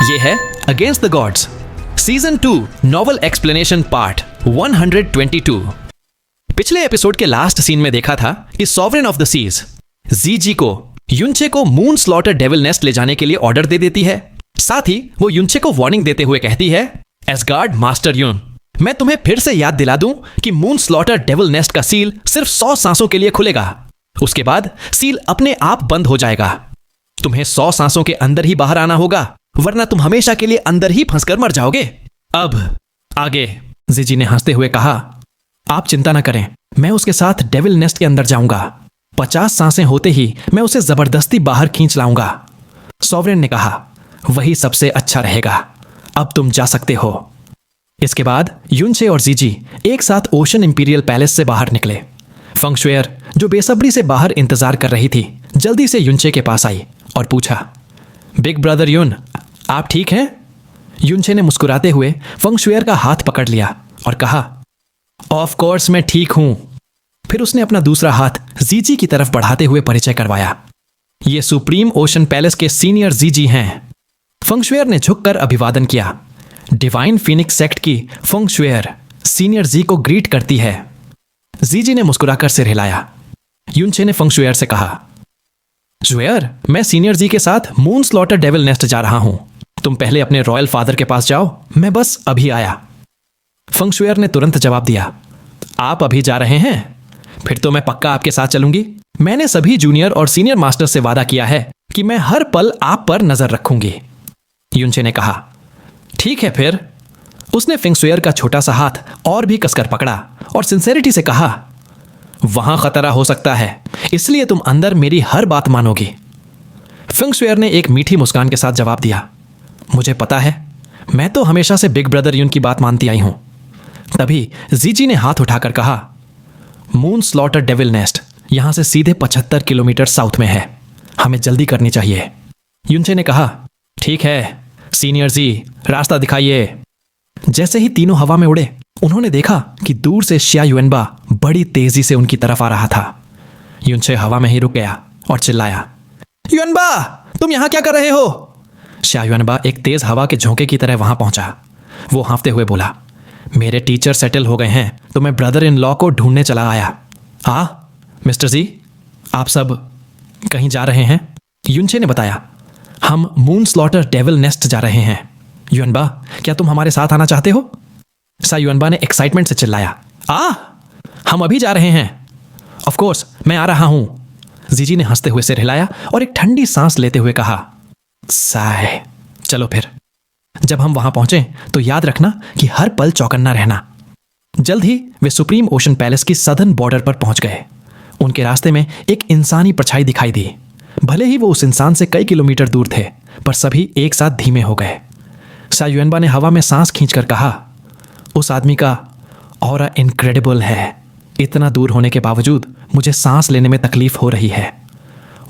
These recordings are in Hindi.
ये है against the gods season 2 novel explanation part 122। पिछले एपिसोड के लास्ट सीन में देखा था कि सॉवरेन ऑफ द सीज जीजी को युनचे को मून स्लॉटर डेविल नेस्ट ले जाने के लिए ऑर्डर दे देती है। साथ ही वो युनचे को वार्निंग देते हुए कहती है, एसगार्ड मास्टर युन, मैं तुम्हें फिर से याद दिला दूं कि मून स्लॉटर डेविल नेस्ट का सील सिर्फ 100 सांसों के लिए खुलेगा। उसके बाद सील अपने आप बंद हो जाएगा। तुम्हें 100 सांसों के अंदर ही बाहर आना होगा, वरना तुम हमेशा के लिए अंदर ही फंसकर मर जाओगे। अब आगे, जीजी ने हंसते हुए कहा, आप चिंता ना करें, मैं उसके साथ डेविल नेस्ट के अंदर जाऊंगा। 50 सांसें होते ही मैं उसे जबरदस्ती बाहर खींच लाऊंगा। सॉवरेन ने कहा, वही सबसे अच्छा रहेगा, अब तुम जा सकते हो। इसके बाद युनचे और जीजी एक साथ ओशन इंपीरियल पैलेस से बाहर निकले। फंगशुएर, जो बेसब्री से बाहर इंतजार कर रही थी, जल्दी से युनचे के पास आई और पूछा, बिग ब्रदर युन, आप ठीक हैं? युनचे ने मुस्कुराते हुए फंगशुएर का हाथ पकड़ लिया और कहा, ऑफ कोर्स मैं ठीक हूं। फिर उसने अपना दूसरा हाथ जीजी की तरफ बढ़ाते हुए परिचय करवाया। ये सुप्रीम ओशन पैलेस के सीनियर जीजी हैं। फंगशुएर ने झुककर अभिवादन किया। डिवाइन फीनिक्स सेक्ट की फंगशुएर सीनियर जी को ग्रीट करती है। जीजी ने मुस्कुराकर सिर हिलाया। युनचे ने फंगशुएर से कहा, शुएर, मैं सीनियर जी के साथ मून स्लॉटर डेविल नेस्ट जा रहा हूं। तुम पहले अपने रॉयल फादर के पास जाओ, मैं बस अभी आया। फंगशुएर ने तुरंत जवाब दिया, आप अभी जा रहे हैं? फिर तो मैं पक्का आपके साथ चलूंगी। मैंने सभी जूनियर और सीनियर मास्टर से वादा किया है कि मैं हर पल आप पर नजर रखूंगी। युनचे ने कहा, ठीक है फिर। उसने फंगशुएर का छोटा सा हाथ और भी कसकर पकड़ा और सिंसेरिटी से कहा, वहां खतरा हो सकता है, इसलिए तुम अंदर मेरी हर बात मानोगी। फंगशुएर ने एक मीठी मुस्कान के साथ जवाब दिया, मुझे पता है, मैं तो हमेशा से बिग ब्रदर युन की बात मानती आई हूं। तभी जीजी ने हाथ उठाकर कहा, मून स्लॉटर डेविल नेस्ट यहां से सीधे 75 किलोमीटर साउथ में है, हमें जल्दी करनी चाहिए। युनचे ने कहा, ठीक है सीनियर जी, रास्ता दिखाइए। जैसे ही तीनों हवा में उड़े, उन्होंने देखा कि दूर से शिया युएनबा बड़ी तेजी से उनकी तरफ आ रहा था। युनचे हवा में ही रुक गया और चिल्लाया, युएनबा, तुम यहां क्या कर रहे हो? शिया युएनबा एक तेज हवा के झोंके की तरह वहां पहुंचा। वो हाँफते हुए बोला, मेरे टीचर सेटल हो गए हैं, तो मैं ब्रदर इन लॉ को ढूंढने चला आया। मिस्टर जी, आप सब कहीं जा रहे हैं? युनचे ने बताया, हम मून स्लॉटर डेविल नेस्ट जा रहे हैं। युएनबा, क्या तुम हमारे साथ आना चाहते हो? सा युएनबा ने एक्साइटमेंट से चिल्लाया, हम अभी जा रहे हैं। ऑफ कोर्स, मैं आ रहा हूं। जीजी ने हंसते हुए सिर हिलाया और एक ठंडी सांस लेते हुए कहा, साय, चलो फिर। जब हम वहां पहुंचे तो याद रखना कि हर पल चौकन्ना रहना। जल्द ही वे सुप्रीम ओशन पैलेस की सदर्न बॉर्डर पर पहुंच गए। उनके रास्ते में एक इंसानी परछाई दिखाई दी। भले ही वो उस इंसान से कई किलोमीटर दूर थे, पर सभी एक साथ धीमे हो गए। सा युएनबा ने हवा में सांस खींचकर कहा, उस आदमी का ऑरा इनक्रेडिबल है। इतना दूर होने के बावजूद मुझे सांस लेने में तकलीफ हो रही है।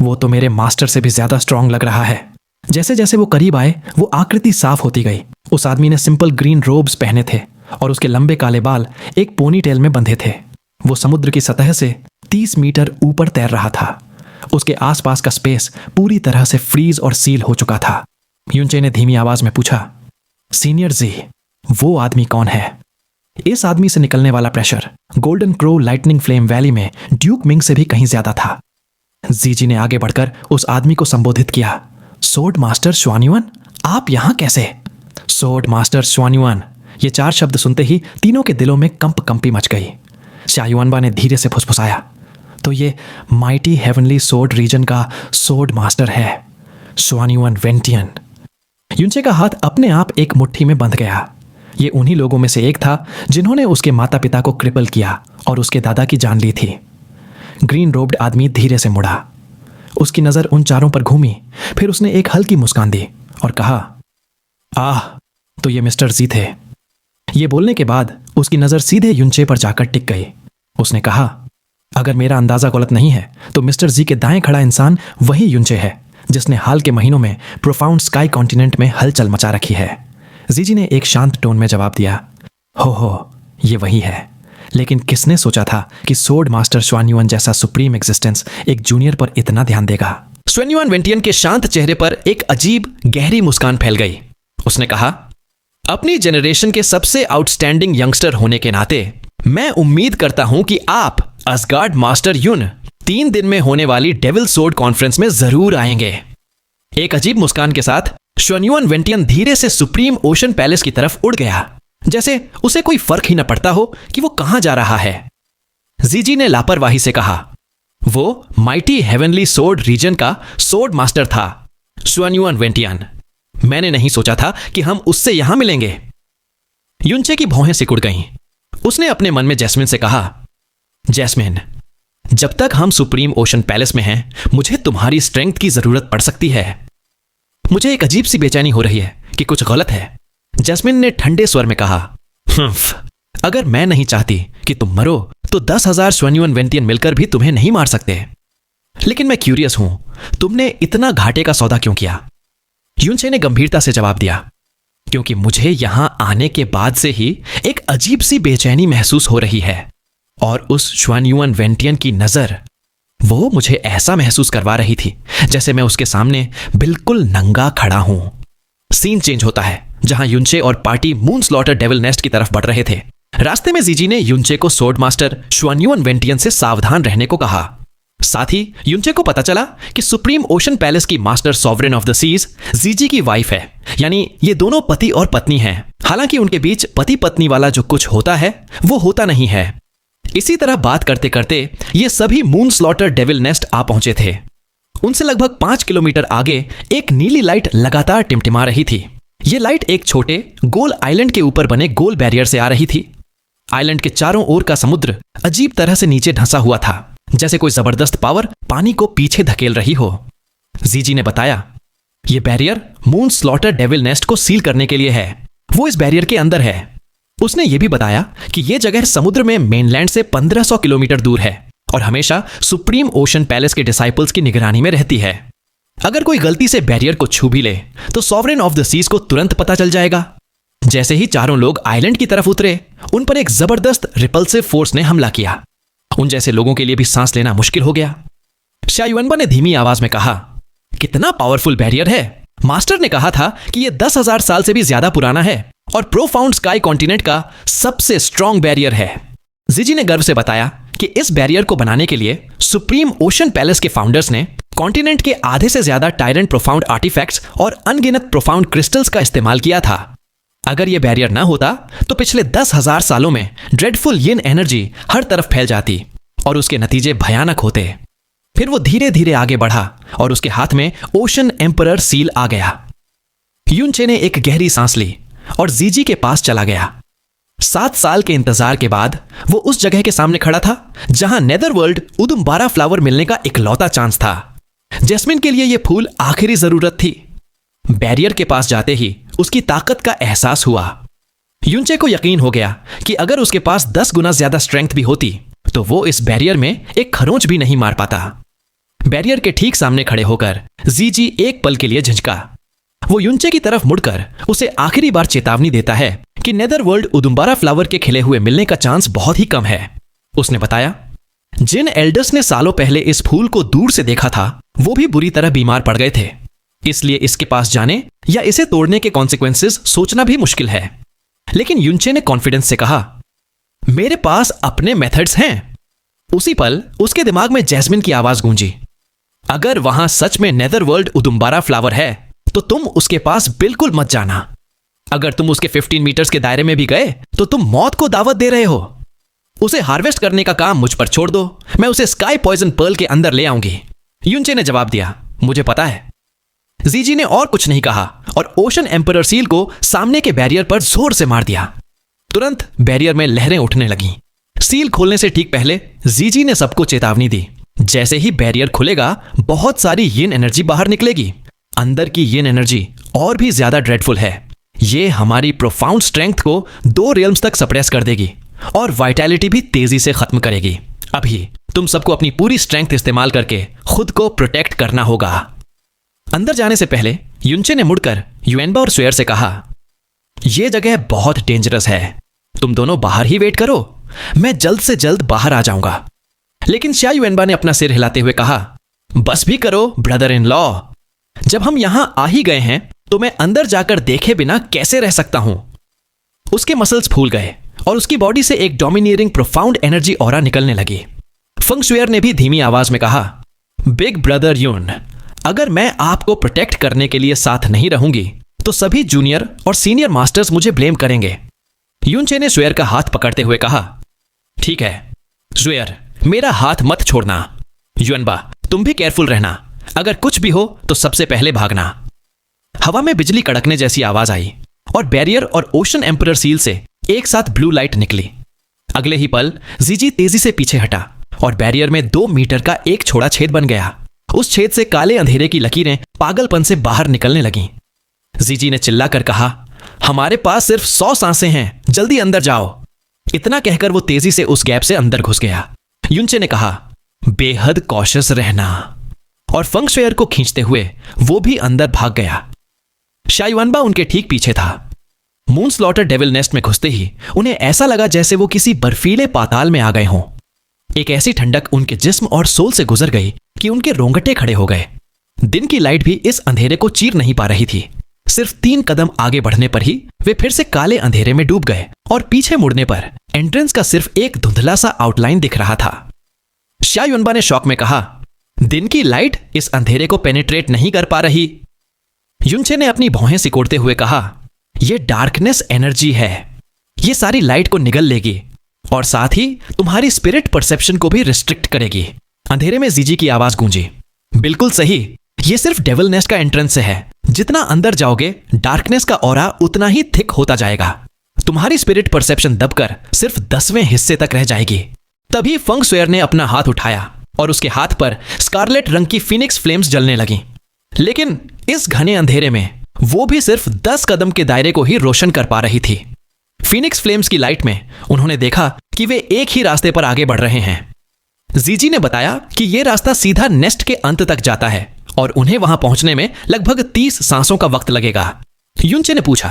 वो तो मेरे मास्टर से भी ज्यादा स्ट्रांग लग रहा है। जैसे जैसे वो करीब आए, वो आकृति साफ होती गई। उस आदमी ने सिंपल ग्रीन रोब्स पहने थे और उसके लंबे काले बाल एक पोनी टेल में बंधे थे। वो समुद्र की सतह से 30 मीटर ऊपर तैर रहा था। उसके आसपास का स्पेस पूरी तरह से फ्रीज और सील हो चुका था। युनचे ने धीमी आवाज में पूछा, सीनियर जी, वो आदमी कौन है? इस आदमी से निकलने वाला pressure golden crow lightning flame valley में ड्यूक मिंग से भी कहीं ज्यादा था। जीजी ने आगे बढ़कर उस आदमी को संबोधित किया, सोर्ड मास्टर श्वानयुआन, आप यहां कैसे? सोर्ड मास्टर श्वानयुआन, ये 4 शब्द सुनते ही तीनों के दिलों में कंपी मच गई। शिया युएनबा ने धीरे से फुसफुसाया, तो ये माइटी हेवनली सोर्ड रीजन का सोर्ड मास्टर है, श्वानयुआन वेंटियन। युनचे का हाथ अपने आप एक मुट्ठी में बंध गया। ये उन्हीं लोगों में से एक था जिन्होंने उसके माता पिता को क्रिपल किया और उसके दादा की जान ली थी। ग्रीन रोब्ड आदमी धीरे से मुड़ा। उसकी नजर उन चारों पर घूमी, फिर उसने एक हल्की मुस्कान दी और कहा, तो ये मिस्टर जी थे। ये बोलने के बाद उसकी नजर सीधे युनचे पर जाकर टिक गई। उसने कहा, अगर मेरा अंदाजा गलत नहीं है तो मिस्टर जी के दाएं खड़ा इंसान वही युनचे है जिसने हाल के महीनों में प्रोफाउंड स्काई कॉन्टिनेंट में हलचल मचा रखी है। जीजी ने एक शांत टोन में जवाब दिया, हो, ये वही है। लेकिन किसने सोचा था कि सोर्ड मास्टर श्वानयुआन जैसा सुप्रीम एग्जिस्टेंस एक जूनियर पर इतना ध्यान देगा। श्वानयुआन वेंटियन के शांत चेहरे पर एक अजीब गहरी मुस्कान फैल गई। उसने कहा, अपनी जनरेशन के सबसे आउटस्टैंडिंग यंगस्टर होने के नाते मैं उम्मीद करता हूं कि आप असगार्ड मास्टर युन 3 दिन में होने वाली डेविल सोर्ड कॉन्फ्रेंस में जरूर आएंगे। एक अजीब मुस्कान के साथ श्वन्युअन वेंटियन धीरे से सुप्रीम ओशन पैलेस की तरफ उड़ गया, जैसे उसे कोई फर्क ही न पड़ता हो कि वो कहां जा रहा है। जीजी ने लापरवाही से कहा, वो माइटी हेवनली सोर्ड रीजन का सोर्ड मास्टर था श्वन्युअन वेंटियन। मैंने नहीं सोचा था कि हम उससे यहां मिलेंगे। युनचे की भौहें सिकुड़ गईं। उसने अपने मन में जैस्मिन से कहा, जैस्मिन, जब तक हम सुप्रीम ओशन पैलेस में हैं, मुझे तुम्हारी स्ट्रेंथ की जरूरत पड़ सकती है। मुझे एक अजीब सी बेचैनी हो रही है कि कुछ गलत है। जैस्मिन ने ठंडे स्वर में कहा, अगर मैं नहीं चाहती कि तुम मरो तो 10,000 श्वन्युअन वेंटियन मिलकर भी तुम्हें नहीं मार सकते। लेकिन मैं क्यूरियस हूं, तुमने इतना घाटे का सौदा क्यों किया? युनचे ने गंभीरता से जवाब दिया, क्योंकि मुझे यहां आने के बाद से ही एक अजीब सी बेचैनी महसूस हो रही है, और उस श्वन्युअन वेंटियन की नजर, वो मुझे ऐसा महसूस करवा रही थी जैसे मैं उसके सामने बिल्कुल नंगा खड़ा हूं। सीन चेंज होता है, जहां युनचे और party moon slaughter devil nest की तरफ बढ़ रहे थे। रास्ते में जीजी ने युनचे को सोर्ड मास्टर श्वन्युअन वेंटियन से सावधान रहने को कहा। साथ ही युनचे को पता चला कि सुप्रीम ओशन पैलेस की master sovereign of the seas जीजी की वाइफ है, यानी ये दोनों पति और पत्नी हैं। हालांकि उनके बीच पति पत्नी वाला जो कुछ होता है वो होता नहीं है। इसी तरह बात करते करते ये सभी मून स्लॉटर डेविल नेस्ट आ पहुंचे थे। उनसे लगभग 5 किलोमीटर आगे एक नीली लाइट लगातार टिमटिमा रही थी। ये लाइट एक छोटे गोल आइलैंड के ऊपर बने गोल बैरियर से आ रही थी। आइलैंड के चारों ओर का समुद्र अजीब तरह से नीचे धंसा हुआ था, जैसे कोई जबरदस्त पावर पानी को पीछे धकेल रही हो। जीजी ने बताया, यह barrier moon slaughter devil nest को सील करने के लिए है। वो इस बैरियर के अंदर है। उसने यह भी बताया कि यह जगह समुद्र में मेनलैंड से 1500 किलोमीटर दूर है और हमेशा सुप्रीम ओशन पैलेस के डिसाइपल्स की निगरानी में रहती है। अगर कोई गलती से बैरियर को छू भी ले तो सॉवरेन ऑफ द सीज को तुरंत पता चल जाएगा। जैसे ही चारों लोग आइलैंड की तरफ उतरे, उन पर एक जबरदस्त रिपल्सिव फोर्स ने हमला किया। उन जैसे लोगों के लिए भी सांस लेना मुश्किल हो गया। शा युएनबा ने धीमी आवाज में कहा, कितना पावरफुल बैरियर है। मास्टर ने कहा था कि यह 10,000 साल से भी ज्यादा पुराना है और प्रोफाउंड स्काई कॉन्टिनेंट का सबसे स्ट्रॉन्ग बैरियर है। जीजी ने गर्व से बताया कि इस बैरियर को बनाने के लिए सुप्रीम ओशन पैलेस के फाउंडर्स ने कॉन्टिनेंट के आधे से ज्यादा टायरेंट प्रोफाउंड आर्टिफैक्ट्स और अनगिनत प्रोफाउंड क्रिस्टल्स का इस्तेमाल किया था। अगर यह बैरियर ना होता तो पिछले 10,000 सालों में ड्रेडफुल यिन एनर्जी हर तरफ फैल जाती और उसके नतीजे भयानक होते। फिर वो धीरे धीरे आगे बढ़ा और उसके हाथ में ओशन एम्परर सील आ गया। युनचे ने एक गहरी सांस ली और जीजी के पास चला गया। 7 साल के इंतजार के बाद वो उस जगह के सामने खड़ा था जहां नेदरवर्ल्ड उदुम्बारा फ्लावर मिलने का इकलौता चांस था। जैस्मिन के लिए यह फूल आखिरी जरूरत थी। बैरियर के पास जाते ही उसकी ताकत का एहसास हुआ। युनचे को यकीन हो गया कि अगर उसके पास 10 गुना ज्यादा स्ट्रेंथ भी होती तो वो इस बैरियर में एक खरोंच भी नहीं मार पाता। बैरियर के ठीक सामने खड़े होकर जीजी एक पल के लिए झिझका। वो युनचे की तरफ मुड़कर उसे आखिरी बार चेतावनी देता है कि नेदरवर्ल्ड उदुम्बारा फ्लावर के खिले हुए मिलने का चांस बहुत ही कम है। उसने बताया, जिन एल्डर्स ने सालों पहले इस फूल को दूर से देखा था वो भी बुरी तरह बीमार पड़ गए थे, इसलिए इसके पास जाने या इसे तोड़ने के कॉन्सिक्वेंसेस सोचना भी मुश्किल है। लेकिन युनचे ने कॉन्फिडेंस से कहा, मेरे पास अपने मेथड्स हैं। उसी पल उसके दिमाग में जैस्मिन की आवाज गूंजी, अगर वहां सच में नेदरवर्ल्ड उदुम्बारा फ्लावर है तो तुम उसके पास बिल्कुल मत जाना। अगर तुम उसके 15 मीटर्स के दायरे में भी गए तो तुम मौत को दावत दे रहे हो। उसे हार्वेस्ट करने का काम मुझ पर छोड़ दो, मैं उसे स्काई पॉइजन पर्ल के अंदर ले आऊंगी। युनचे ने जवाब दिया, मुझे पता है। जीजी ने और कुछ नहीं कहा और ओशन एम्परर सील को सामने के बैरियर पर जोर से मार दिया। तुरंत बैरियर में लहरें उठने लगीं। सील खोलने से ठीक पहले जीजी ने सबको चेतावनी दी, जैसे ही बैरियर खुलेगा बहुत सारी यिन एनर्जी बाहर निकलेगी। अंदर की यिन एनर्जी और भी ज्यादा ड्रेडफुल है। ये हमारी प्रोफाउंड स्ट्रेंथ को 2 रियल्म्स तक सप्रेस कर देगी और वाइटैलिटी भी तेजी से खत्म करेगी। अभी तुम सबको अपनी पूरी स्ट्रेंथ इस्तेमाल करके खुद को प्रोटेक्ट करना होगा। अंदर जाने से पहले युनचे ने मुड़कर युएनबा और स्वेयर से कहा, यह जगह बहुत डेंजरस है, तुम दोनों बाहर ही वेट करो, मैं जल्द से जल्द बाहर आ जाऊंगा। लेकिन शा युएनबा ने अपना सिर हिलाते हुए कहा, बस भी करो ब्रदर इन लॉ, जब हम यहां आ ही गए हैं तो मैं अंदर जाकर देखे बिना कैसे रह सकता हूं। उसके मसल्स फूल गए और उसकी बॉडी से एक डोमिनियरिंग प्रोफाउंड एनर्जी ऑरा निकलने लगी। फंग शुएर ने भी धीमी आवाज में कहा, बिग ब्रदर यून, अगर मैं आपको प्रोटेक्ट करने के लिए साथ नहीं रहूंगी तो सभी जूनियर और सीनियर मास्टर्स मुझे ब्लेम करेंगे। यूनचे ने शुएर का हाथ पकड़ते हुए कहा, ठीक है शुएर, मेरा हाथ मत छोड़ना। युएनबा, तुम भी केयरफुल रहना, अगर कुछ भी हो तो सबसे पहले भागना। हवा में बिजली कड़कने जैसी आवाज आई और बैरियर और ओशन एम्परर सील से एक साथ ब्लू लाइट निकली। अगले ही पल जीजी तेजी से पीछे हटा और बैरियर में 2 मीटर का एक छोड़ा छेद बन गया। उस छेद से काले अंधेरे की लकीरें पागलपन से बाहर निकलने लगीं। जीजी ने चिल्लाकर कहा, हमारे पास सिर्फ 100 सांसें हैं, जल्दी अंदर जाओ। इतना कहकर वो तेजी से उस गैप से अंदर घुस गया। यूनचे ने कहा, बेहद कॉशियस रहना, और फंग शुएर को खींचते हुए वो भी अंदर भाग गया। शायुआनबा उनके ठीक पीछे था। मून स्लॉटर डेविल नेस्ट में घुसते ही उन्हें ऐसा लगा जैसे वो किसी बर्फीले पाताल में आ गए हों। एक ऐसी ठंडक उनके जिस्म और सोल से गुजर गई कि उनके रोंगटे खड़े हो गए। दिन की लाइट भी इस अंधेरे को चीर नहीं पा रही थी। सिर्फ 3 कदम आगे बढ़ने पर ही वे फिर से काले अंधेरे में डूब गए और पीछे मुड़ने पर एंट्रेंस का सिर्फ एक धुंधला सा आउटलाइन दिख रहा था। शायुआनबा ने शौक में कहा, दिन की लाइट इस अंधेरे को पेनिट्रेट नहीं कर पा रही। यूनचे ने अपनी भौहें सिकोड़ते हुए कहा, यह डार्कनेस एनर्जी है, यह सारी लाइट को निगल लेगी और साथ ही तुम्हारी स्पिरिट परसेप्शन को भी रिस्ट्रिक्ट करेगी। अंधेरे में जीजी की आवाज गूंजी, बिल्कुल सही, यह सिर्फ डेविल नेस्ट का एंट्रेंस है। जितना अंदर जाओगे डार्कनेस का ऑरा उतना ही थिक होता जाएगा। तुम्हारी स्पिरिट परसेप्शन दबकर सिर्फ 10वें हिस्से तक रह जाएगी। तभी फंग शुएर ने अपना हाथ उठाया और उसके हाथ पर स्कारलेट रंग की फिनिक्स फ्लेम्स जलने लगीं। लेकिन इस घने अंधेरे में वो भी सिर्फ 10 कदम के दायरे को ही रोशन कर पा रही थी। फिनिक्स फ्लेम्स की लाइट में उन्होंने देखा कि वे एक ही रास्ते पर आगे बढ़ रहे हैं। जीजी ने बताया कि यह रास्ता सीधा नेस्ट के अंत तक जाता है और उन्हें वहां पहुंचने में लगभग 30 सांसों का वक्त लगेगा। यूनचे ने पूछा,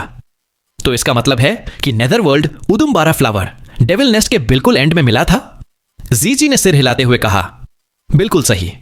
तो इसका मतलब है कि नेदरवर्ल्ड उदुम्बारा फ्लावर डेविल नेस्ट के बिल्कुल एंड में मिला था? जीजी ने सिर हिलाते हुए कहा, बिल्कुल सही।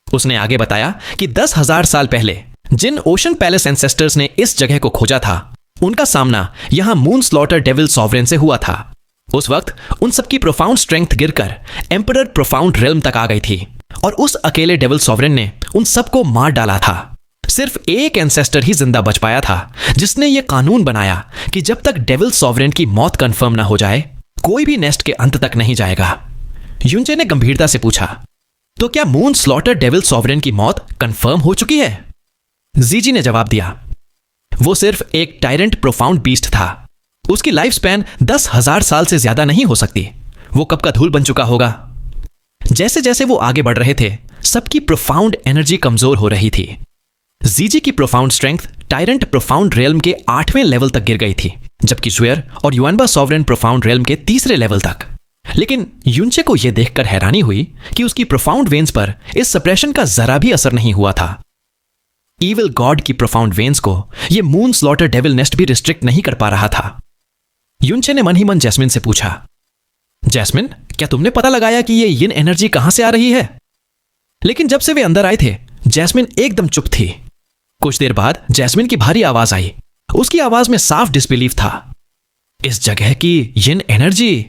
उसने आगे बताया कि 10,000 साल पहले जिन ओशन पैलेस एंसेस्टर्स ने इस जगह को खोजा था, उनका सामना यहां मून स्लॉटर डेविल सॉवरेन से हुआ था। उस वक्त उन सबकी प्रोफाउंड स्ट्रेंथ गिरकर एम्परर प्रोफाउंड रेल्म तक आ गई थी और उस अकेले डेविल सॉवरेन ने उन सबको मार डाला था। सिर्फ एक एंसेस्टर ही जिंदा बच पाया था जिसने यह कानून बनाया कि जब तक डेविल सॉवरेन की मौत कंफर्म ना हो जाए कोई भी नेस्ट के अंत तक नहीं जाएगा। यूनचे ने गंभीरता से पूछा, तो क्या मून स्लॉटर डेविल सॉवरेन की मौत कंफर्म हो चुकी है? जीजी ने जवाब दिया, वो सिर्फ एक टायरेंट प्रोफाउंड बीस्ट था। उसकी लाइफ स्पैन 10,000 साल से ज्यादा नहीं हो सकती। वो कब का धूल बन चुका होगा। जैसे जैसे वो आगे बढ़ रहे थे सबकी प्रोफाउंड एनर्जी कमजोर हो रही थी। जीजी की profound strength tyrant profound realm के 8वें लेवल तक गिर गई थी, जबकि शुएर और युआनबा सॉवरेन प्रोफाउंड रेल्म के 3रे लेवल तक। लेकिन यूनचे को यह देखकर हैरानी हुई कि उसकी प्रोफाउंड वेन्स पर इस सप्रेशन का जरा भी असर नहीं हुआ था। ईविल गॉड की प्रोफाउंड वेन्स को यह मून स्लॉटर डेविल नेस्ट भी रिस्ट्रिक्ट नहीं कर पा रहा था। यूनचे ने मन ही मन जैस्मिन से पूछा, जैस्मिन, क्या तुमने पता लगाया कि यह यिन एनर्जी कहां से आ रही है? लेकिन जब से वे अंदर आए थे जैस्मिन एकदम चुप थी। कुछ देर बाद जैस्मिन की भारी आवाज आई। उसकी आवाज में साफ डिसबिलीफ था। इस जगह की यिन एनर्जी,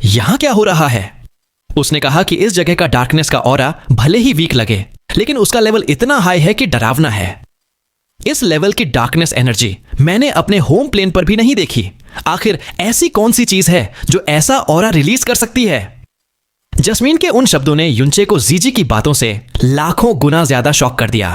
यहां क्या हो रहा है? उसने कहा कि इस जगह का डार्कनेस का ऑरा भले ही वीक लगे, लेकिन उसका लेवल इतना हाई है कि डरावना है। इस लेवल की डार्कनेस एनर्जी मैंने अपने होम प्लेन पर भी नहीं देखी। आखिर ऐसी कौन सी चीज है जो ऐसा ऑरा रिलीज कर सकती है? जस्मीन के उन शब्दों ने यूनचे को जीजी की बातों से लाखों गुना ज्यादा शॉक कर दिया।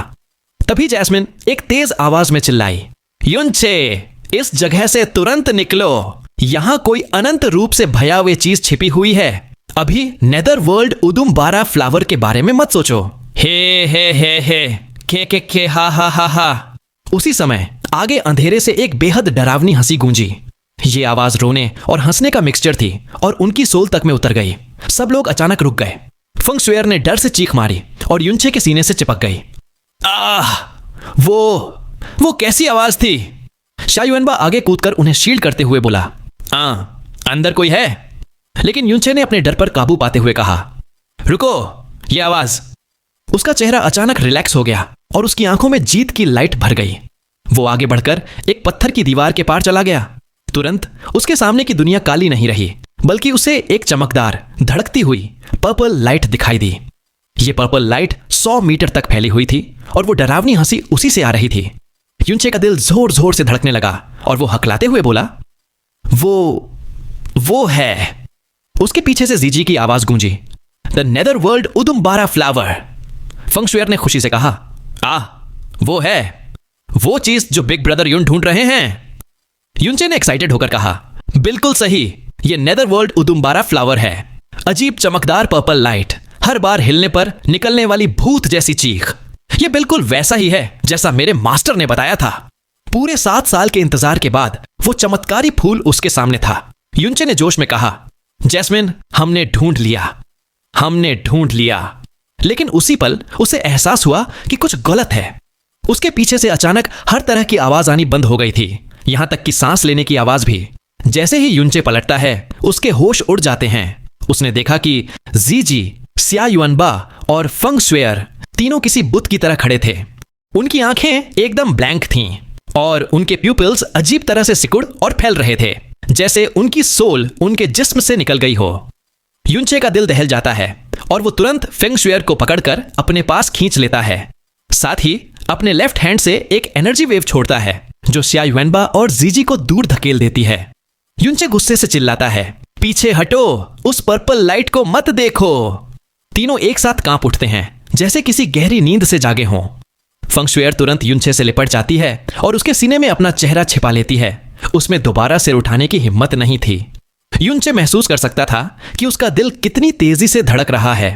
तभी जैस्मिन एक तेज आवाज में चिल्लाई, यूनचे, इस जगह से तुरंत निकलो। यहां कोई अनंत रूप से भया हुई चीज छिपी हुई है। अभी नेदरवर्ल्ड उदुम्बारा फ्लावर के बारे में मत सोचो। हे के हा हा हा हा। उसी समय आगे अंधेरे से एक बेहद डरावनी हंसी गूंजी। ये आवाज रोने और हंसने का मिक्सचर थी और उनकी सोल तक में उतर गई। सब लोग अचानक रुक गए। फंग शुएर ने डर से चीख मारी और यूनचे के सीने से चिपक गई। आह, वो कैसी आवाज थी? शायुएनबा आगे कूदकर उन्हें शील्ड करते हुए बोला, अंदर कोई है? लेकिन यूनचे ने अपने डर पर काबू पाते हुए कहा, रुको, ये आवाज। उसका चेहरा अचानक रिलैक्स हो गया और उसकी आंखों में जीत की लाइट भर गई। वो आगे बढ़कर एक पत्थर की दीवार के पार चला गया। तुरंत उसके सामने की दुनिया काली नहीं रही, बल्कि उसे एक चमकदार, धड़कती हुई पर्पल लाइट दिखाई दी। ये पर्पल लाइट 100 मीटर तक फैली हुई थी और वो डरावनी हंसी उसी से आ रही थी। युनचे का दिल जोर जोर से धड़कने लगा और वो हकलाते हुए बोला, वो है। उसके पीछे से जीजी की आवाज गूंजी, द नेदर वर्ल्ड उदुम्बारा फ्लावर। फंगशुएर ने खुशी से कहा, वो है, वो चीज जो बिग ब्रदर युन ढूंढ रहे हैं। युनचे ने एक्साइटेड होकर कहा, बिल्कुल सही, ये नेदर वर्ल्ड उदुम्बारा फ्लावर है। अजीब चमकदार पर्पल लाइट, हर बार हिलने पर निकलने वाली भूत जैसी चीख। ये बिल्कुल वैसा ही है जैसा मेरे मास्टर ने बताया था। पूरे 7 साल के इंतजार के बाद वो चमत्कारी फूल उसके सामने था। युनचे ने जोश में कहा, जैस्मिन, हमने ढूंढ लिया। लेकिन उसी पल उसे एहसास हुआ कि कुछ गलत है। उसके पीछे से अचानक हर तरह की आवाज आनी बंद हो गई थी, यहां तक कि सांस लेने की आवाज भी। जैसे ही युनचे पलटता है, उसके होश उड़ जाते हैं। उसने देखा कि जीजी, सिया युअनबा और फंगशुएर तीनों किसी बुत की तरह खड़े थे। उनकी आंखें एकदम ब्लैंक थीं और उनके प्यूपिल्स अजीब तरह से सिकुड़ और फैल रहे थे, जैसे उनकी सोल उनके जिस्म से निकल गई हो। युनचे का दिल दहल जाता है और वो तुरंत फेंगशुएर को पकड़कर अपने पास खींच लेता है। साथ ही अपने लेफ्ट हैंड से एक एनर्जी वेव छोड़ता है जो सिया युअनबा और जीजी को दूर धकेल देती है। युनचे गुस्से से चिल्लाता है, पीछे हटो, उस पर्पल लाइट को मत देखो। तीनों एक साथ कांप उठते हैं, जैसे किसी गहरी नींद से जागे हों। फंगशुएर तुरंत युनचे से लिपट जाती है और उसके सीने में अपना चेहरा छिपा लेती है। उसमें दोबारा सिर उठाने की हिम्मत नहीं थी। युनचे महसूस कर सकता था कि उसका दिल कितनी तेजी से धड़क रहा है।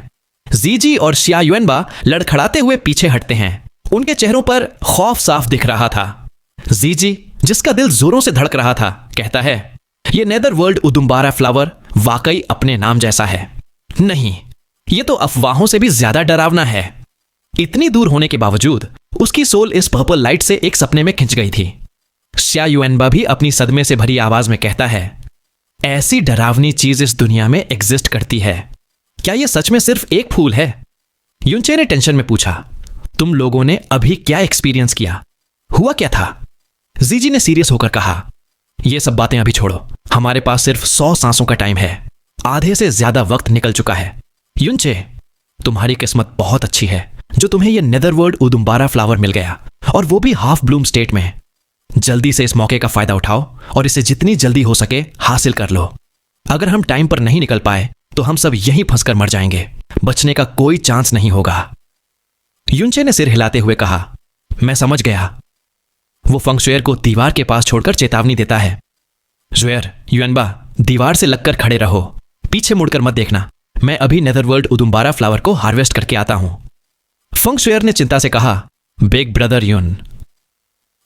जीजी और सिया युअनबा लड़खड़ाते हुए पीछे हटते हैं। उनके चेहरों पर खौफ साफ दिख रहा था। जीजी, जिसका दिल जोरों से धड़क रहा था, कहता है, यह नेदर वर्ल्ड उदुम्बारा फ्लावर वाकई अपने नाम जैसा है। नहीं, यह तो अफवाहों से भी ज्यादा डरावना है। इतनी दूर होने के बावजूद उसकी सोल इस पर्पल लाइट से एक सपने में खिंच गई थी। सिया युअनबा भी अपनी सदमे से भरी आवाज में कहता है, ऐसी डरावनी चीज इस दुनिया में एग्जिस्ट करती है। क्या यह सच में सिर्फ एक फूल है? युनचे ने टेंशन में पूछा, तुम लोगों ने अभी क्या एक्सपीरियंस किया? हुआ क्या था? जीजी ने सीरियस होकर कहा, यह सब बातें अभी छोड़ो, हमारे पास सिर्फ 100 सांसों का टाइम है। आधे से ज्यादा वक्त निकल चुका है। युनचे, तुम्हारी किस्मत बहुत अच्छी है जो तुम्हें यह नेदरवर्ल्ड उदुम्बारा फ्लावर मिल गया, और वो भी हाफ ब्लूम स्टेट में। जल्दी से इस मौके का फायदा उठाओ और इसे जितनी जल्दी हो सके हासिल कर लो। अगर हम टाइम पर नहीं निकल पाए तो हम सब यहीं फंसकर मर जाएंगे। बचने का कोई चांस नहीं होगा। युनचे ने सिर हिलाते हुए कहा, मैं समझ गया। वो फंगशुएर को दीवार के पास छोड़कर चेतावनी देता है, शुएर, युअनबा, दीवार से लगकर खड़े रहो, पीछे मुड़कर मत देखना। मैं अभी नेदरवर्ल्ड उदुम्बारा फ्लावर को हार्वेस्ट करके आता हूं। फंगशुएर ने चिंता से कहा, बिग ब्रदर युन,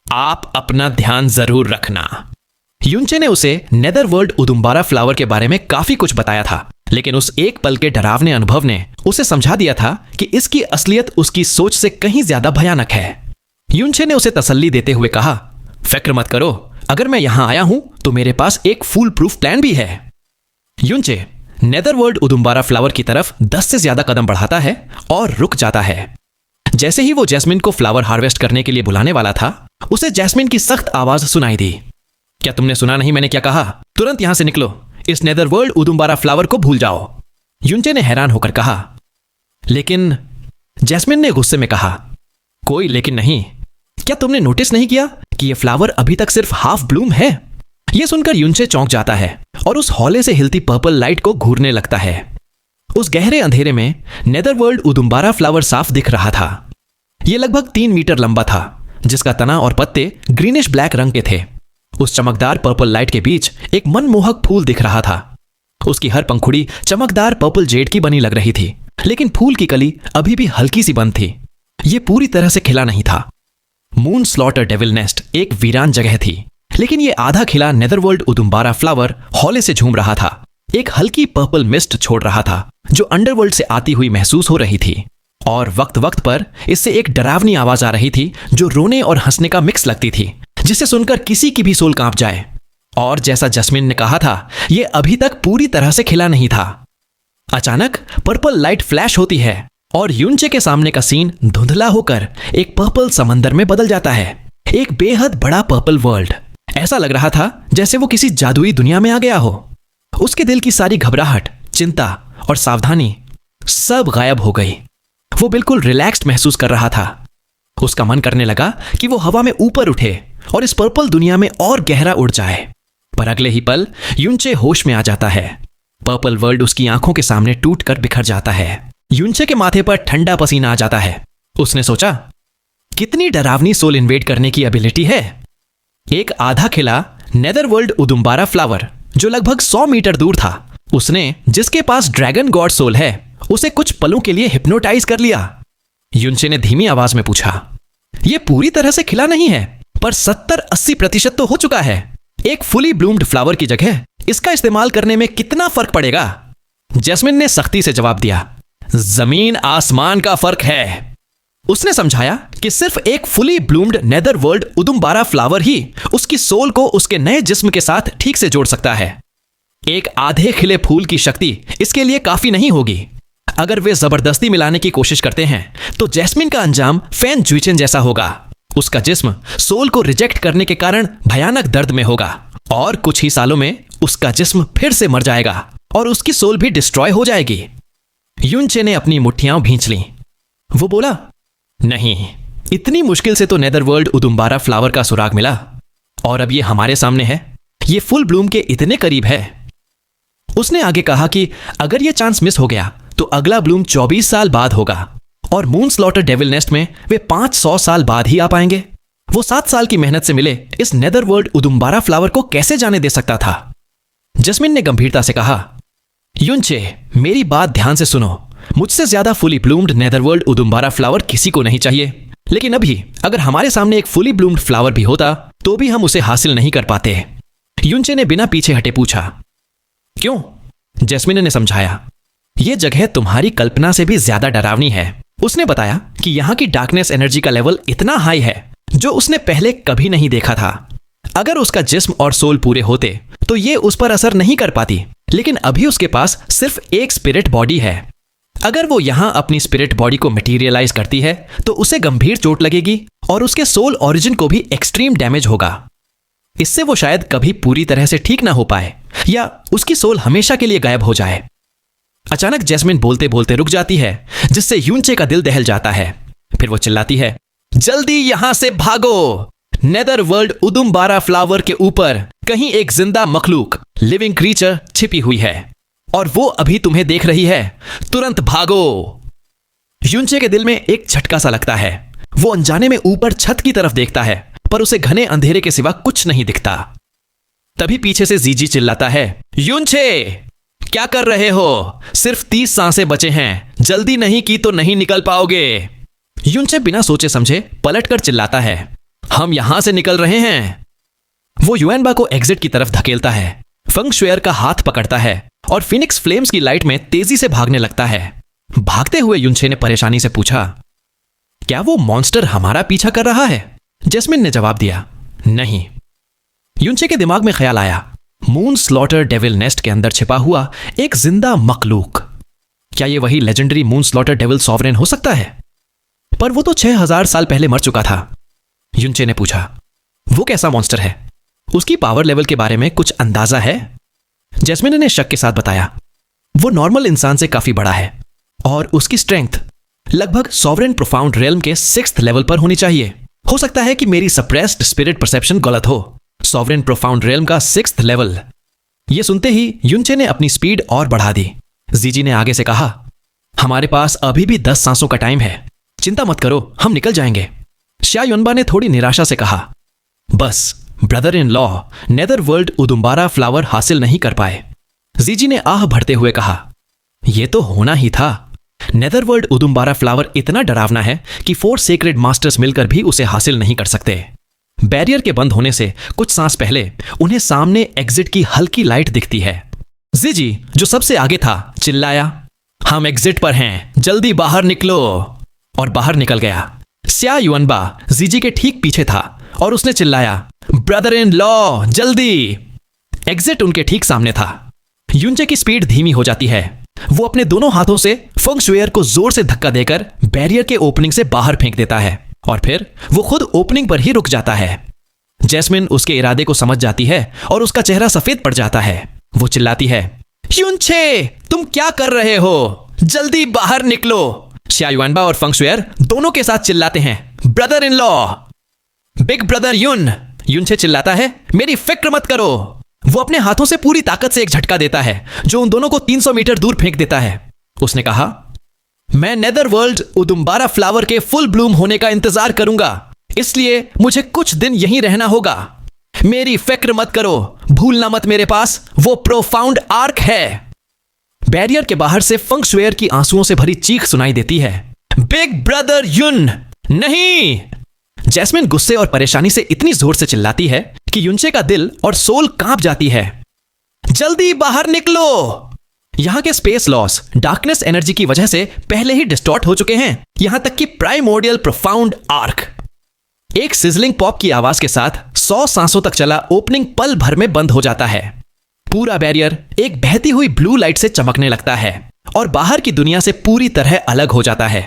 आप अपना ध्यान जरूर रखना। युनचे ने उसे नेदरवर्ल्ड उदुम्बारा फ्लावर के बारे में काफी कुछ बताया था, लेकिन उस एक पल के डरावने अनुभव ने उसे समझा दिया था कि इसकी असलियत उसकी सोच से कहीं ज्यादा भयानक है। युनचे ने उसे तसल्ली देते हुए कहा, फिक्र मत करो, अगर मैं यहां आया हूं तो मेरे पास एक फुल प्रूफ प्लान भी है। युनचे नेदरवर्ल्ड उदुम्बारा फ्लावर की तरफ 10 से ज्यादा कदम बढ़ाता है और रुक जाता है। जैसे ही वो जैस्मिन को फ्लावर हार्वेस्ट करने के लिए बुलाने वाला था, उसे जैस्मिन की सख्त आवाज सुनाई दी। क्या तुमने सुना नहीं मैंने क्या कहा? तुरंत यहां से निकलो, इस नेदरवर्ल्ड उदुम्बारा फ्लावर को भूल जाओ। युनचे ने हैरान होकर कहा, लेकिन जैस्मिन ने गुस्से में कहा, कोई लेकिन नहीं। क्या तुमने नोटिस नहीं किया कि यह फ्लावर अभी तक सिर्फ हाफ ब्लूम है? यह सुनकर युनचे चौंक जाता है और उस हौले से हिलती पर्पल लाइट को घूरने लगता है। उस गहरे अंधेरे में नेदरवर्ल्ड उदुम्बारा फ्लावर साफ दिख रहा था। यह लगभग 3 मीटर लंबा था, जिसका तना और पत्ते ग्रीनिश ब्लैक रंग के थे। उस चमकदार पर्पल लाइट के बीच एक मनमोहक फूल दिख रहा था। उसकी हर पंखुड़ी चमकदार पर्पल जेड की बनी लग रही थी, लेकिन फूल की कली अभी भी हल्की सी बंद थी। यह पूरी तरह से खिला नहीं था। मून स्लॉटर डेविल नेस्ट एक वीरान जगह थी, लेकिन यह आधा खिला नेदरवर्ल्ड उदुम्बारा फ्लावर हौले से झूम रहा था। एक हल्की पर्पल मिस्ट छोड़ रहा था जो अंडरवर्ल्ड से आती हुई महसूस हो रही थी, और वक्त वक्त पर इससे एक डरावनी आवाज आ रही थी जो रोने और हंसने का मिक्स लगती थी, जिसे सुनकर किसी की भी सोल कांप जाए। और जैसा जैस्मिन ने कहा था, यह अभी तक पूरी तरह से खिला नहीं था। अचानक पर्पल लाइट फ्लैश होती है और युनचे के सामने का सीन धुंधला होकर एक पर्पल समंदर में बदल जाता है। एक बेहद बड़ा पर्पल वर्ल्ड। ऐसा लग रहा था जैसे वो किसी जादुई दुनिया में आ गया हो। उसके दिल की सारी घबराहट, चिंता और सावधानी सब गायब हो गई। वो बिल्कुल रिलैक्स्ड महसूस कर रहा था। उसका मन करने लगा कि वो हवा में ऊपर उठे और इस पर्पल दुनिया में और गहरा उड़ जाए। पर अगले ही पल युनचे होश में आ जाता है। पर्पल वर्ल्ड उसकी आंखों के सामने टूटकर बिखर जाता है। युनचे के माथे पर ठंडा पसीना आ जाता है। उसने सोचा, कितनी डरावनी सोल इन्वेड करने की एबिलिटी है। एक आधा खिला नेदरवर्ल्ड उदुम्बारा फ्लावर जो लगभग 100 मीटर दूर था, उसने जिसके पास ड्रैगन गॉड सोल है उसे कुछ पलों के लिए हिप्नोटाइज कर लिया। युनचे ने धीमी आवाज में पूछा, यह पूरी तरह से खिला नहीं है, पर 70-80% तो हो चुका है। एक फुली ब्लूम्ड फ्लावर की जगह इसका इस्तेमाल करने में कितना फर्क पड़ेगा? जैस्मिन ने सख्ती से जवाब दिया, जमीन आसमान का फर्क है। उसने समझाया कि सिर्फ एक फुली ब्लूम्ड नेदरवर्ल्ड उदुम्बारा फ्लावर ही उसकी सोल को उसके नए जिस्म के साथ ठीक से जोड़ सकता है। एक आधे खिले फूल की शक्ति इसके लिए काफी नहीं होगी। अगर वे जबरदस्ती मिलाने की कोशिश करते हैं तो जैस्मिन का अंजाम फैन जुइचेन जैसा होगा। उसका जिस्म सोल को रिजेक्ट करने के कारण भयानक दर्द में होगा और कुछ ही सालों में उसका जिस्म फिर से मर जाएगा और उसकी सोल भी डिस्ट्रॉय हो जाएगी। युनचे ने अपनी मुट्ठियां भींच लीं। वो बोला, नहीं, इतनी मुश्किल से तो नेदरवर्ल्ड उदुम्बारा फ्लावर का सुराग मिला और अब ये हमारे सामने है। ये फुल ब्लूम के इतने करीब है। उसने आगे कहा कि अगर ये चांस मिस हो गया तो अगला ब्लूम 24 साल बाद होगा और मून स्लॉटर डेविल नेस्ट में वे 500 साल बाद ही आ पाएंगे। वो 7 साल की मेहनत से मिले इस नेदरवर्ल्ड उदुम्बारा फ्लावर को कैसे जाने दे सकता था? जस्मिन ने गंभीरता से कहा, युनचे, मेरी बात ध्यान से सुनो। मुझसे ज्यादा फुली ब्लूम्ड नेदरवर्ल्ड उदुम्बारा फ्लावर किसी को नहीं चाहिए, लेकिन अभी अगर हमारे सामने एक फुली ब्लूम्ड फ्लावर भी होता तो भी हम उसे हासिल नहीं कर पाते। युनचे ने बिना पीछे हटे पूछा, क्यों? जैस्मिन ने समझाया, यह जगह तुम्हारी कल्पना से भी ज्यादा डरावनी है। उसने बताया कि यहां की डार्कनेस एनर्जी का लेवल इतना हाई है जो उसने पहले कभी नहीं देखा था। अगर उसका जिस्म और सोल पूरे होते तो ये उस पर असर नहीं कर पाती, लेकिन अभी उसके पास सिर्फ एक स्पिरिट बॉडी है। अगर वो यहां अपनी स्पिरिट बॉडी को मटेरियलाइज करती है तो उसे गंभीर चोट लगेगी और उसके सोल ओरिजिन को भी एक्सट्रीम डैमेज होगा। इससे वो शायद कभी पूरी तरह से ठीक ना हो पाए या उसकी सोल हमेशा के लिए गायब हो जाए। अचानक जैस्मिन बोलते बोलते रुक जाती है, जिससे युनचे का दिल दहल जाता है। फिर वो चिल्लाती है, जल्दी यहां से भागो। नेदरवर्ल्ड उदुम्बारा फ्लावर के ऊपर कहीं एक जिंदा मखलूक, लिविंग क्रीचर छिपी हुई है और वो अभी तुम्हें देख रही है। तुरंत भागो। युनचे के दिल में एक झटका सा लगता है। वो अनजाने में ऊपर छत की तरफ देखता है, पर उसे घने अंधेरे के सिवा कुछ नहीं दिखता। तभी पीछे से जीजी चिल्लाता है, युनचे, क्या कर रहे हो? सिर्फ 30 सांसें बचे हैं, जल्दी नहीं की तो नहीं निकल पाओगे। युनचे बिना सोचे समझे पलटकर चिल्लाता है, हम यहां से निकल रहे हैं। वो युएनबा को एग्जिट की तरफ धकेलता है, फंग शुएर का हाथ पकड़ता है और फिनिक्स फ्लेम्स की लाइट में तेजी से भागने लगता है। भागते हुए युनचे ने परेशानी से पूछा, क्या वो मॉन्स्टर हमारा पीछा कर रहा है? जैस्मिन ने जवाब दिया, नहीं। युनचे के दिमाग में ख्याल आया, मून स्लॉटर डेविल नेस्ट के अंदर छिपा हुआ एक जिंदा मखलूक। क्या ये वही legendary moon slaughter devil sovereign हो सकता है? पर वो तो 6000 साल पहले मर चुका था। युनचे ने पूछा, वो कैसा मॉन्स्टर है? उसकी पावर लेवल के बारे में कुछ अंदाजा है? जैस्मिन ने शक के साथ बताया, वो नॉर्मल इंसान से काफी बड़ा है और उसकी स्ट्रेंथ लगभग सॉवरेन प्रोफाउंड रेल्म के 6th लेवल पर होनी चाहिए। हो सकता है कि मेरी सप्रेस्ड स्पिरिट परसेप्शन गलत हो। सॉवरेन प्रोफाउंड रेल्म का 6th लेवल। यह सुनते ही युनचे ने अपनी स्पीड और बढ़ा दी। जीजी ने आगे से कहा, हमारे पास अभी भी 10 सांसों का टाइम है, चिंता मत करो, हम निकल जाएंगे। श्या युनबा ने थोड़ी निराशा से कहा, बस ब्रदर इन लॉ नेदरवर्ल्ड उदुम्बारा फ्लावर हासिल नहीं कर पाए। जीजी ने आह भरते हुए कहा, यह तो होना ही था। नेदरवर्ल्ड उदुम्बारा फ्लावर इतना डरावना है कि 4 सेक्रेड मास्टर्स मिलकर भी उसे हासिल नहीं कर सकते। बैरियर के बंद होने से कुछ सांस पहले उन्हें सामने एग्जिट की हल्की लाइट दिखती है। जीजी, जो सबसे आगे था, चिल्लाया, हम एग्जिट पर हैं, जल्दी बाहर निकलो, और बाहर निकल गया। श्या युएनबा जीजी के ठीक पीछे था और उसने चिल्लाया, ब्रदर इन लॉ, जल्दी। एग्जिट उनके ठीक सामने था। युनचे की स्पीड धीमी हो जाती है। वो अपने दोनों हाथों से फंग शुएर को जोर से धक्का देकर बैरियर के ओपनिंग से बाहर फेंक देता है और फिर वो खुद ओपनिंग पर ही रुक जाता है। जैस्मिन उसके इरादे को समझ जाती है और उसका चेहरा सफेद पड़ जाता है। वो चिल्लाती है, युनचे, तुम क्या कर रहे हो? जल्दी बाहर निकलो। शिया युआनबा और फंग शुएर दोनों के साथ चिल्लाते हैं, brother in law, big brother Yun. युनचे चिल्लाता है, मेरी फिक्र मत करो। वो अपने हाथों से पूरी ताकत से एक झटका देता है जो उन दोनों को 300 मीटर दूर फेंक देता है। उसने कहा, मैं नेदरवर्ल्ड उदुम्बारा फ्लावर के फुल ब्लूम होने का इंतजार करूंगा, इसलिए मुझे कुछ दिन यहीं रहना होगा। मेरी फिक्र मत करो, भूलना मत मेरे पास वो प्रोफाउंड आर्क है। बैरियर के बाहर से फंग शुएर की आंसुओं से भरी चीख सुनाई देती है, बिग ब्रदर युन, नहीं। जैस्मिन गुस्से और परेशानी से इतनी जोर से चिल्लाती है कि युनचे का दिल और सोल कांप जाती है। जल्दी बाहर निकलो। यहां के स्पेस लॉस डार्कनेस एनर्जी की वजह से पहले ही डिस्टॉर्ट हो चुके हैं, यहां तक कि प्राइमोर्डियल प्रोफाउंड आर्क। एक सिजलिंग पॉप की आवाज के साथ 100 सांसों तक चला ओपनिंग पल भर में बंद हो जाता है। पूरा बैरियर एक बहती हुई ब्लू लाइट से चमकने लगता है और बाहर की दुनिया से पूरी तरह अलग हो जाता है।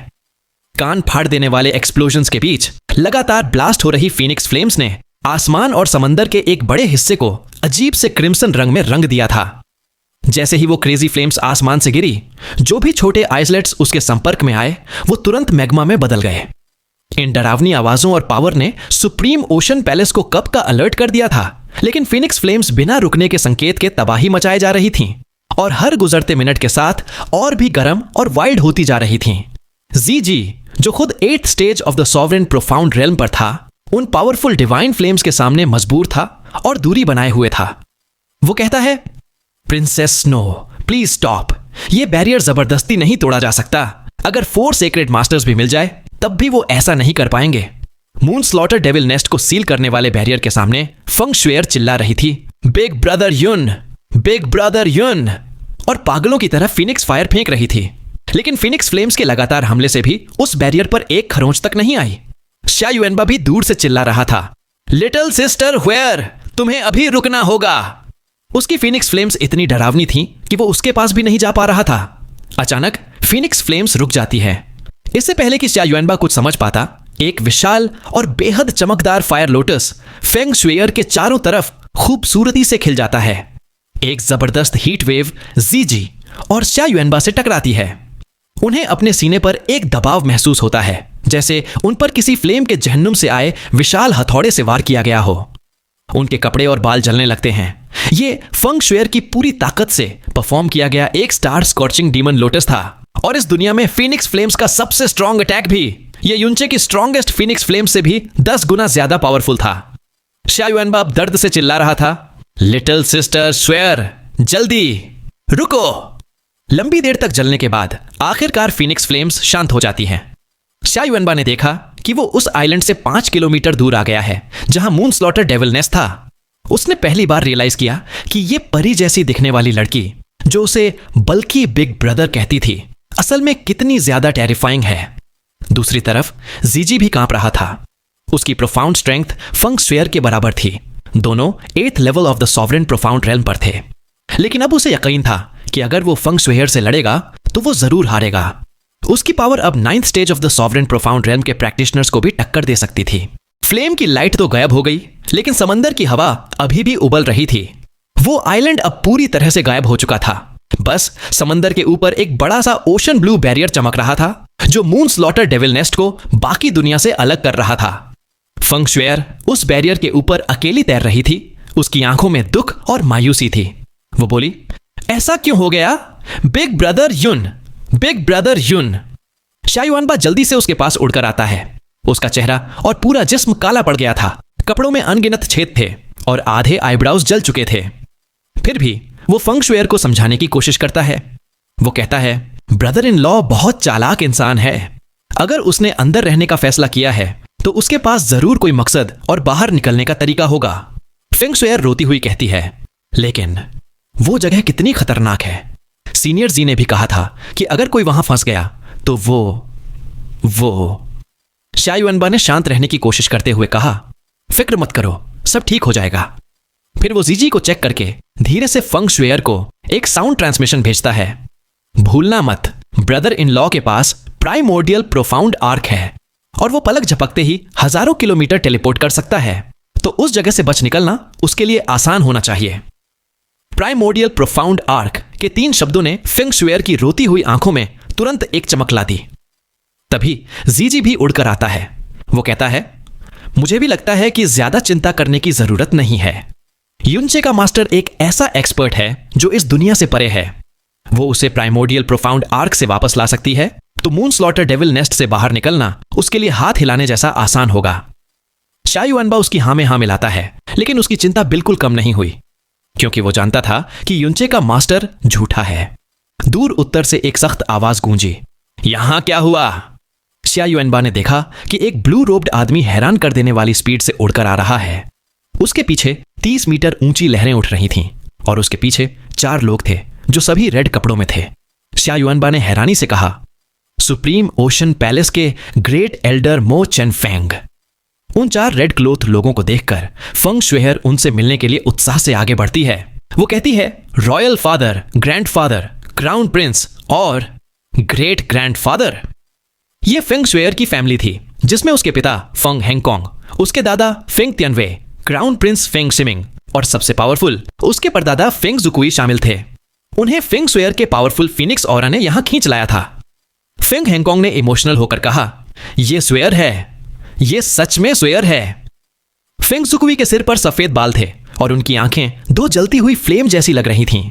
कान फाड़ देने वाले एक्सप्लोजन्स के बीच लगातार ब्लास्ट हो रही फीनिक्स फ्लेम्स ने आसमान और समंदर के एक बड़े हिस्से को अजीब से क्रिम्सन रंग में रंग दिया था। जैसे ही वो क्रेजी फ्लेम्स आसमान से गिरी, जो भी छोटे आइसलेट्स उसके संपर्क में आए वो तुरंत मैग्मा में बदल गए। इन डरावनी आवाजों और पावर ने सुप्रीम ओशन पैलेस को कब का अलर्ट कर दिया था, लेकिन फीनिक्स फ्लेम्स बिना रुकने के संकेत के तबाही मचाए जा रही थीं और हर गुजरते मिनट के साथ और भी गर्म और वाइल्ड होती जा रही थीं। जीजी, जो खुद 8th stage of the sovereign profound realm पर था, उन पावरफुल डिवाइन फ्लेम्स के सामने मजबूर था और दूरी बनाए हुए था। वो कहता है, प्रिंसेस स्नो, प्लीज स्टॉप। ये बैरियर जबरदस्ती नहीं तोड़ा जा सकता। अगर 4 सेक्रेड मास्टर्स भी मिल जाए तब भी वो ऐसा नहीं कर पाएंगे। मून स्लॉटर डेविल नेस्ट को सील करने वाले बैरियर के सामने फंग शुएर चिल्ला रही थी, big brother Yun, big brother युन, और पागलों की तरह फीनिक्स फायर फेंक रही थी। लेकिन फीनिक्स फ्लेम्स के लगातार हमले से भी उस बैरियर पर एक खरोंच तक नहीं आई। शिया युएनबा भी दूर से चिल्ला रहा था, लिटिल सिस्टर व्हेयर, तुम्हें अभी रुकना होगा। उसकी फीनिक्स फ्लेम्स इतनी डरावनी थी कि वो उसके पास भी नहीं जा पा रहा था। अचानक फीनिक्स फ्लेम्स रुक जाती है। इससे पहले कि शिया युएनबा कुछ समझ पाता, एक विशाल और बेहद चमकदार फायर लोटस फेंग शुएर के चारों तरफ खूबसूरती से खिल जाता है। एक जबरदस्त हीट वेव जीजी और शिया युएनबा से टकराती है। उन्हें अपने सीने पर एक दबाव महसूस होता है, जैसे उन पर किसी फ्लेम के जहन्नुम से आए विशाल हथौड़े से वार किया गया हो। उनके कपड़े और बाल जलने लगते हैं। ये फंग शुएर की पूरी ताकत से परफॉर्म किया गया एक स्टार स्कॉर्चिंग डीमन लोटस था, और इस दुनिया में फीनिक्स फ्लेम्स का सबसे स्ट्रॉन्ग अटैक भी ये युनचे की स्ट्रॉन्गेस्ट फीनिक्स फ्लेम से भी 10 गुना ज्यादा पावरफुल था। शिया युएनबा अब दर्द से चिल्ला रहा था, लिटिल सिस्टर शुएर, जल्दी रुको। लंबी देर तक जलने के बाद आखिरकार फीनिक्स फ्लेम्स शांत हो जाती हैं। शिया युएनबा ने देखा कि वो उस आइलैंड से 5 किलोमीटर दूर आ गया है जहां मून स्लॉटर डेविल नेस्ट था। उसने पहली बार रियलाइज किया कि ये परी जैसी दिखने वाली लड़की जो उसे बल्कि बिग ब्रदर कहती थी, असल में कितनी ज्यादा टेरिफाइंग है। दूसरी तरफ जीजी भी कांप रहा था। उसकी प्रोफाउंड स्ट्रेंथ फंग शुएर के बराबर थी। दोनों 8th level of the sovereign profound realm पर थे, लेकिन अब उसे यकीन था कि अगर वो फंग शुएर से लड़ेगा तो वो जरूर हारेगा। उसकी पावर अब 9th stage of the sovereign profound realm के प्रैक्टिशनर्स को भी टक्कर दे सकती थी। फ्लेम की लाइट तो गायब हो गई, लेकिन समंदर की हवा अभी भी उबल रही थी। वो आइलैंड अब पूरी तरह से गायब हो चुका था। बस समंदर के ऊपर एक बड़ा सा ओशन ब्लू बैरियर चमक रहा था जो मून स्लॉटर डेविल नेस्ट को बाकी दुनिया से अलग कर रहा था। फंग शुएर उस बैरियर के ऊपर अकेली तैर रही थी। उसकी आंखों में दुख और मायूसी थी। वो बोली, ऐसा क्यों हो गया? Big brother Yun, big brother Yun. शिया युएनबा जल्दी से उसके पास उड़कर आता है। उसका चेहरा और पूरा जिस्म काला पड़ गया था। कपड़ों में अनगिनत छेद थे और आधे आईब्राउज जल चुके थे। फिर भी वो फंग शुएर को समझाने की कोशिश करता है। वो कहता है, ब्रदर इन लॉ बहुत चालाक इंसान है। अगर उसने अंदर रहने का फैसला किया है तो उसके पास जरूर कोई मकसद और बाहर निकलने का तरीका होगा। फेंग शुएर रोती हुई कहती है, लेकिन वो जगह कितनी खतरनाक है। सीनियर जी ने भी कहा था कि अगर कोई वहां फंस गया तो वो शिया युएनबा ने शांत रहने की कोशिश करते हुए कहा, फिक्र मत करो, सब ठीक हो जाएगा। फिर वो जीजी को चेक करके धीरे से फंग शुएर को एक साउंड ट्रांसमिशन भेजता है, भूलना मत, ब्रदर इन लॉ के पास प्राइमोर्डियल प्रोफाउंड आर्क है। और वो पलक झपकते ही हजारों किलोमीटर टेलीपोर्ट कर सकता है, तो उस जगह से बच निकलना उसके लिए आसान होना चाहिए। प्राइमोर्डियल प्रोफाउंड आर्क के 3 शब्दों ने फेंग शुएर की रोती हुई आंखों में तुरंत एक चमक ला दी। तभी जीजी भी उड़कर आता है। वो कहता है, मुझे भी लगता है कि ज्यादा चिंता करने की जरूरत नहीं है। युनचे का मास्टर एक ऐसा एक्सपर्ट है जो इस दुनिया से परे है। वो उसे प्राइमोर्डियल प्रोफाउंड आर्क से वापस ला सकती है, तो मून स्लॉटर डेविल नेस्ट से बाहर निकलना उसके लिए हाथ हिलाने जैसा आसान होगा। शा युआनबा उसकी हां में हां मिलाता है, लेकिन उसकी चिंता बिल्कुल कम नहीं हुई, क्योंकि वो जानता था कि युनचे का मास्टर झूठा है। दूर उत्तर से एक सख्त आवाज गूंजी, यहां क्या हुआ? शा युआनबा ने देखा कि एक ब्लू रोब्ड आदमी हैरान कर देने वाली स्पीड से उड़कर आ रहा है। उसके पीछे 30 मीटर ऊंची लहरें उठ रही थीं और उसके पीछे 4 लोग थे जो सभी रेड कपड़ों में थे। शा युआनबा ने हैरानी से कहा, सुप्रीम ओशन पैलेस के ग्रेट एल्डर मो चेन फेंग। उन 4 रेड क्लोथ लोगों को देखकर फेंग शुएर उनसे मिलने के लिए उत्साह से आगे बढ़ती है। वो कहती है, royal father, grandfather, crown Prince और ग्रेट ग्रैंडफादर। ये फेंग शुएर की फैमिली थी, जिसमें उसके पिता फेंग हेंगकोंग, उसके दादा फेंग तियनवे, क्राउन प्रिंस फेंग शिमिंग और सबसे पावरफुल उसके परदादा फेंग जुकुई शामिल थे। उन्हें फेंग शुएर के पावरफुल फीनिक्स ऑरा ने यहां खींच लाया था। फेंग हेंगकोंग ने इमोशनल होकर कहा, यह शुएर है, यह सच में शुएर है। फेंग जुकुई के सिर पर सफेद बाल थे और उनकी आंखें 2 जलती हुई फ्लेम जैसी लग रही थीं।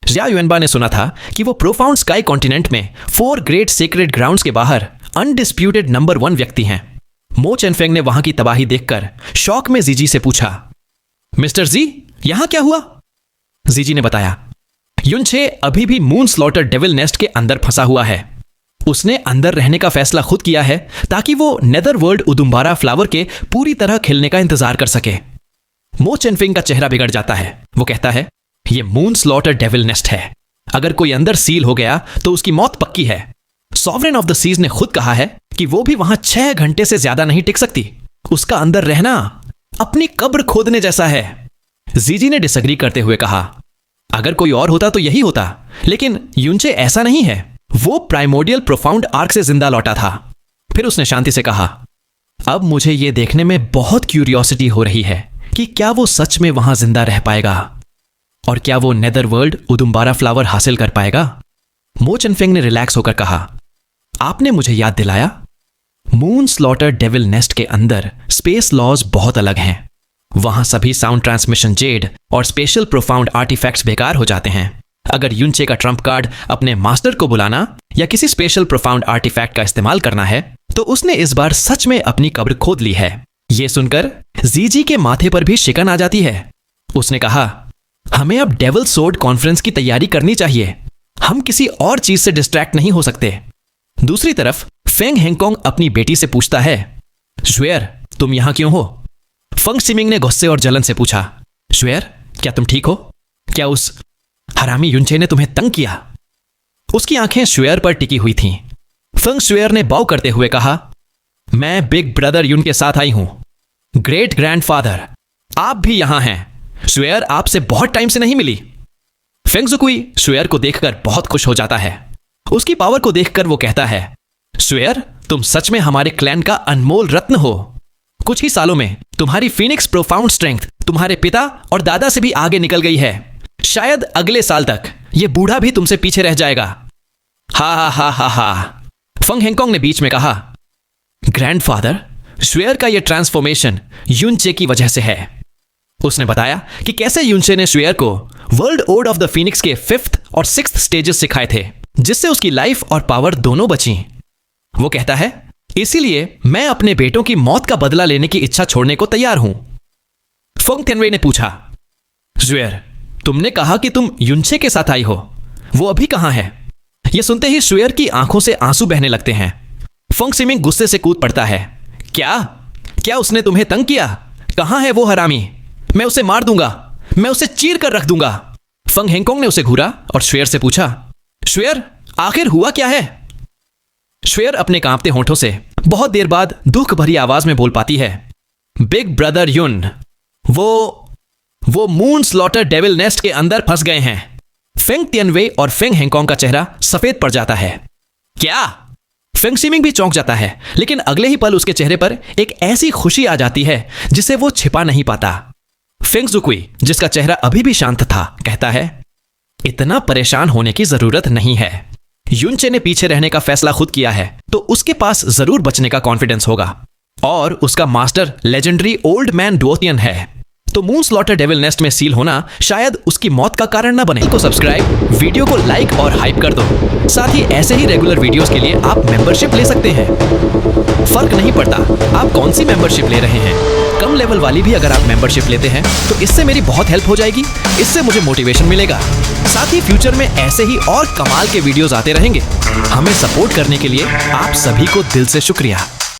शा युआनबा ने सुना था कि वो प्रोफाउंड स्काई कॉन्टिनेंट में 4 ग्रेट सेक्रेड ग्राउंड्स के बाहर अनडिस्प्यूटेड नंबर 1 व्यक्ति हैं। मो चेनफेंग ने वहां की तबाही देखकर शौक में जीजी से पूछा, मिस्टर जी, यहां क्या हुआ? जीजी ने बताया, युनचे अभी भी मून स्लॉटर डेविल नेस्ट के अंदर फंसा हुआ है। उसने अंदर रहने का फैसला खुद किया है ताकि वो नेदर वर्ल्ड उदुम्बारा फ्लावर के पूरी तरह खिलने का इंतजार कर सके। मो चेनफिंग का चेहरा बिगड़ जाता है। वो कहता है, यह मून स्लॉटर डेविल नेस्ट है। अगर कोई अंदर सील हो गया तो उसकी मौत पक्की है। सॉवरेन ऑफ द सीज ने खुद कहा है कि वो भी वहां 6 घंटे से ज्यादा नहीं टिक सकती। उसका अंदर रहना अपनी कब्र खोदने जैसा है। जीजी ने डिसएग्री करते हुए कहा, अगर कोई और होता तो यही होता, लेकिन युनचे ऐसा नहीं है। वो प्राइमोर्डियल प्रोफाउंड आर्क से जिंदा लौटा था। फिर उसने शांति से कहा, अब मुझे यह देखने में बहुत क्यूरियोसिटी हो रही है कि क्या वो सच में वहां जिंदा रह पाएगा और क्या वो नेदर वर्ल्ड उदुम्बारा फ्लावर हासिल कर पाएगा। मो चेनफेंग ने रिलैक्स होकर कहा, आपने मुझे याद दिलाया, मून स्लॉटर डेविल नेस्ट के अंदर स्पेस लॉज बहुत अलग हैं। वहां सभी साउंड ट्रांसमिशन जेड और स्पेशल प्रोफाउंड आर्टिफैक्ट्स बेकार हो जाते हैं। अगर युनचे का ट्रम्प कार्ड अपने मास्टर को बुलाना या किसी स्पेशल प्रोफाउंड आर्टिफैक्ट का इस्तेमाल करना है, तो उसने इस बार सच में अपनी कब्र खोद ली है। यह सुनकर जीजी के माथे पर भी शिकन आ जाती है। उसने कहा, हमें अब डेविल सोर्ड कॉन्फ्रेंस की तैयारी करनी चाहिए। हम किसी और चीज से डिस्ट्रैक्ट नहीं हो सकते। दूसरी तरफ फेंग हेंगकोंग अपनी बेटी से पूछता है, शुएर, तुम यहां क्यों हो? फेंग शिमिंग ने गुस्से और जलन से पूछा, शुएर, क्या तुम ठीक हो? क्या उस हरामी युनचे ने तुम्हें तंग किया? उसकी आंखें शुएर पर टिकी हुई थीं। फेंग शुएर ने बाव करते हुए कहा, मैं बिग ब्रदर युन के साथ आई हूं। ग्रेट ग्रैंडफादर, आप भी यहां हैं। शुएर आपसे बहुत टाइम से नहीं मिली। फेंग जुकुई शुएर को देखकर बहुत खुश हो जाता है। उसकी पावर को देखकर वो कहता है, शुएर, तुम सच में हमारे क्लैन का अनमोल रत्न हो। कुछ ही सालों में तुम्हारी फीनिक्स प्रोफाउंड स्ट्रेंथ तुम्हारे पिता और दादा से भी आगे निकल गई है। शायद अगले साल तक ये बूढ़ा भी तुमसे पीछे रह जाएगा। हा हा हा हा हा। फेंग हेंगकोंग ने बीच में कहा, ग्रैंडफादर, शुएर का यह ट्रांसफॉर्मेशन युनचे की वजह से है। उसने बताया कि कैसे युनचे ने शुएर को world ode of the phoenix के 5th और 6th स्टेजेस सिखाए थे, जिससे उसकी लाइफ और पावर दोनों बची। वो कहता है, इसीलिए मैं अपने बेटों की मौत का बदला लेने की इच्छा छोड़ने को तैयार हूं। फेंग तियनवे ने पूछा, शुएर, तुमने कहा कि तुम युनचे के साथ आई हो, वो अभी कहां है? यह सुनते ही शुएर की आंखों से आंसू बहने लगते हैं। फेंग शिमिंग गुस्से से कूद पड़ता है, क्या उसने तुम्हें तंग किया? कहां है वो हरामी? मैं उसे मार दूंगा, मैं उसे चीर कर रख दूंगा। फेंग हेंगकोंग ने उसे घूरा और शुएर से पूछा, शुएर, आखिर हुआ क्या है? शुएर अपने कांपते होंठों से बहुत देर बाद दुख भरी आवाज में बोल पाती है, बिग ब्रदर युन, वो मून स्लॉटर डेविल नेस्ट के अंदर फंस गए हैं। फेंग तियनवे और फेंग हेंगकोंग का चेहरा सफेद पड़ जाता है। क्या? फेंग शिमिंग भी चौंक जाता है, लेकिन अगले ही पल उसके चेहरे पर एक ऐसी खुशी आ जाती है जिसे वो छिपा नहीं पाता। फेंग जुकुई, जिसका चेहरा अभी भी शांत था, कहता है, इतना परेशान होने की जरूरत नहीं है। युनचे ने पीछे रहने का फैसला खुद किया है, तो उसके पास जरूर बचने का कॉन्फिडेंस होगा। और उसका मास्टर लेजेंडरी ओल्ड मैन डुओतियन है, तो मून स्लॉटर डेविल नेस्ट में सील होना शायद उसकी मौत का कारण न बने। को सब्सक्राइब, वीडियो को लाइक और हाइप कर दो। साथ ही ऐसे ही रेगुलर वीडियोस के लिए आप मेंबरशिप ले सकते हैं। फर्क नहीं पड़ता आप कौन सी मेंबरशिप ले रहे हैं, कम लेवल वाली भी अगर आप मेंबरशिप लेते हैं तो इससे मेरी बहुत हेल्प हो जाएगी। इससे मुझे मोटिवेशन मिलेगा। साथ ही फ्यूचर में ऐसे ही और कमाल के वीडियोस आते रहेंगे। हमें सपोर्ट करने के लिए आप सभी को दिल से शुक्रिया।